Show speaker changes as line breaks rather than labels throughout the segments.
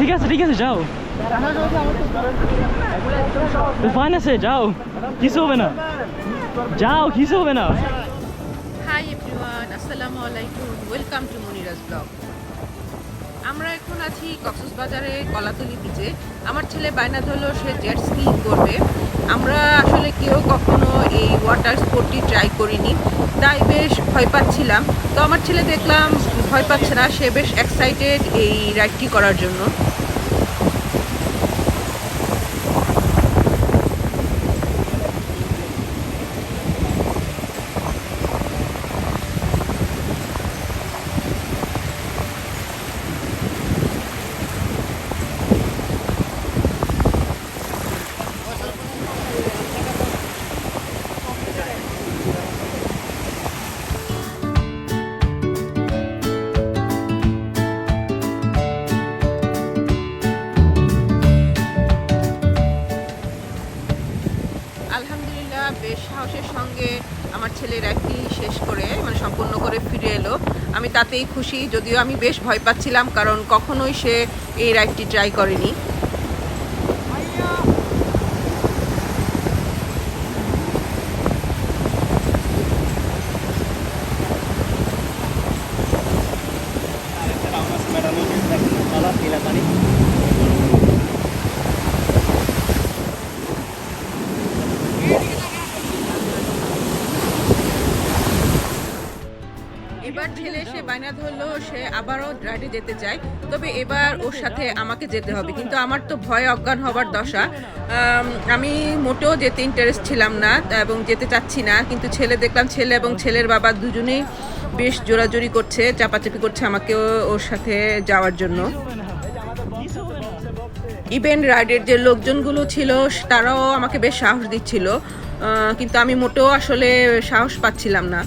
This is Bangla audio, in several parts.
ঠিক আছে যাও, ফাইন আছে, যাও, কিছু হবে না, যাও, কিছু হবে না।
হাই এভরিওয়ান, আসসালামু আলাইকুম, ওয়েলকাম টু মনিরাজ ব্লগ। আমরা এখন আছি কক্সেস বাজারে কলাতলি বিচে। আমার ছেলে বায়না ধরলো সে জেট স্কি করবে। আমরা আসলে কেউ কখনো এই ওয়াটার স্পোর্টটি ট্রাই করিনি, তাই বেশ ভয় পাচ্ছিলাম। তো আমার ছেলে দেখলাম ভয় পাচ্ছে না, সে বেশ এক্সাইটেড এই রাইডটি করার জন্য। আলহামদুলিল্লাহ বেশ সাহসের সঙ্গে আমার ছেলে রাইডটি শেষ করে সম্পূর্ণ করে ফিরে এলো। আমি তাতেই খুশি, যদিও আমি বেশ ভয় পাচ্ছিলাম, কারণ কখনোই সে এই রাইডটি ট্রাই করেনি। এবার ছেলে সে বায়না ধরলো সে আবারও রাইডে যেতে চায়, তবে এবার ওর সাথে আমাকে যেতে হবে। কিন্তু আমার তো ভয় অজ্ঞান হবার দশা, আমি মোটেও যেতে ইন্টারেস্ট ছিলাম না এবং যেতে চাচ্ছি না। কিন্তু ছেলে দেখলাম, ছেলে এবং ছেলের বাবা দুজনেই বেশ জোরাজোরি করছে, চাপাচাপি করছে আমাকেও ওর সাথে যাওয়ার জন্য। ইভেন রাইডের যে লোকজনগুলো ছিল তারাও আমাকে বেশ সাহস দিচ্ছিল, কিন্তু আমি মোটেও আসলে সাহস পাচ্ছিলাম না।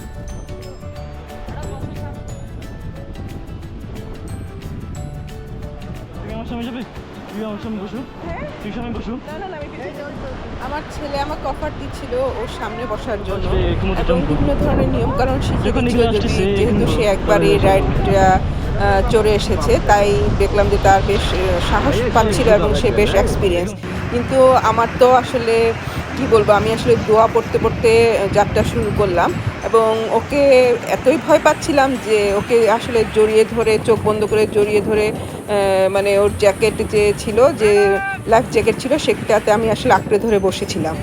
আমার ছেলে আমাকে অফার দিচ্ছিল ওর সামনে বসার জন্য এবং বিভিন্ন ধরনের নিয়ম কারণ শিখিয়ে দিচ্ছিল, যেহেতু সে একবার এই রাইডটা চড়ে এসেছে, তাই দেখলাম যে তার বেশ সাহস পাচ্ছিল এবং সে বেশ এক্সপিরিয়েন্স। কিন্তু আমার তো আসলে কি বলবো, আমি আসলে দোয়া পড়তে পড়তে যাত্রা শুরু করলাম এবং ওকে এতই ভয় পাচ্ছিলাম যে ওকে আসলে জড়িয়ে ধরে, চোখ বন্ধ করে জড়িয়ে ধরে, মানে ওর জ্যাকেট যে ছিল, যে লাইফ জ্যাকেট ছিল, সেটাতে আমি আসলে আঁকড়ে ধরে বসেছিলাম।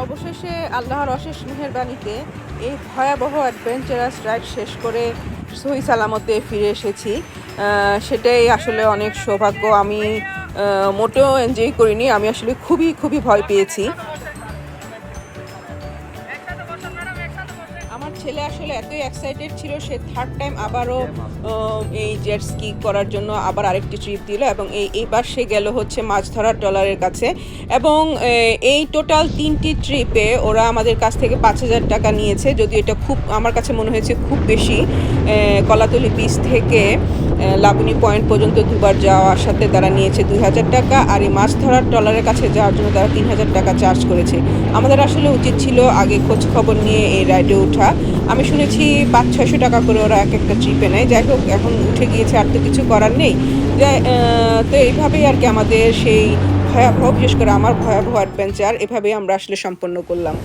অবশেষে আল্লাহর অশেষ মেহেরবানিতে এই ভয়াবহ অ্যাডভেঞ্চারাস রাইড শেষ করে সহি সালামতে ফিরে এসেছি। সেটাই আসলে অনেক সৌভাগ্য। আমি মোটেও এনজয় করিনি, আমি আসলে খুবই ভয় পেয়েছি। আমার ছেলে আসলে এতই এক্সাইটেড ছিল, সে থার্ড টাইম আবারও এই জেট স্কি করার জন্য আবার আরেকটি ট্রিপ দিল এবং এইবার সে গেল হচ্ছে মাছ ধরার ট্রলারের কাছে। এবং এই টোটাল 3টি ট্রিপে ওরা আমাদের কাছ থেকে 5,000 টাকা নিয়েছে, যদিও এটা খুব আমার কাছে মনে হয়েছে খুব বেশি। কলাতলি বিচ থেকে লাবণী পয়েন্ট পর্যন্ত দুবার যাওয়ার সাথে তারা নিয়েছে 2,000 টাকা, আর এই মাছ ধরার ট্রলারের কাছে যাওয়ার জন্য তারা 3,000 টাকা চার্জ করেছে। আমাদের আসলে উচিত ছিল আগে খোঁজ খবর নিয়ে এই রাইডে ওঠা। আমি শুনেছি 500-600 টাকা করে ওরা এক একটা ট্রিপে নেয়। যাই হোক, এখন উঠে গিয়েছে, আর তো কিছু করার নেই। তো এইভাবেই আর কি আমাদের সেই ভয়াবহ, বিশেষ করে আমার ভয়াবহ অ্যাডভেঞ্চার এভাবেই আমরা আসলে সম্পন্ন করলাম।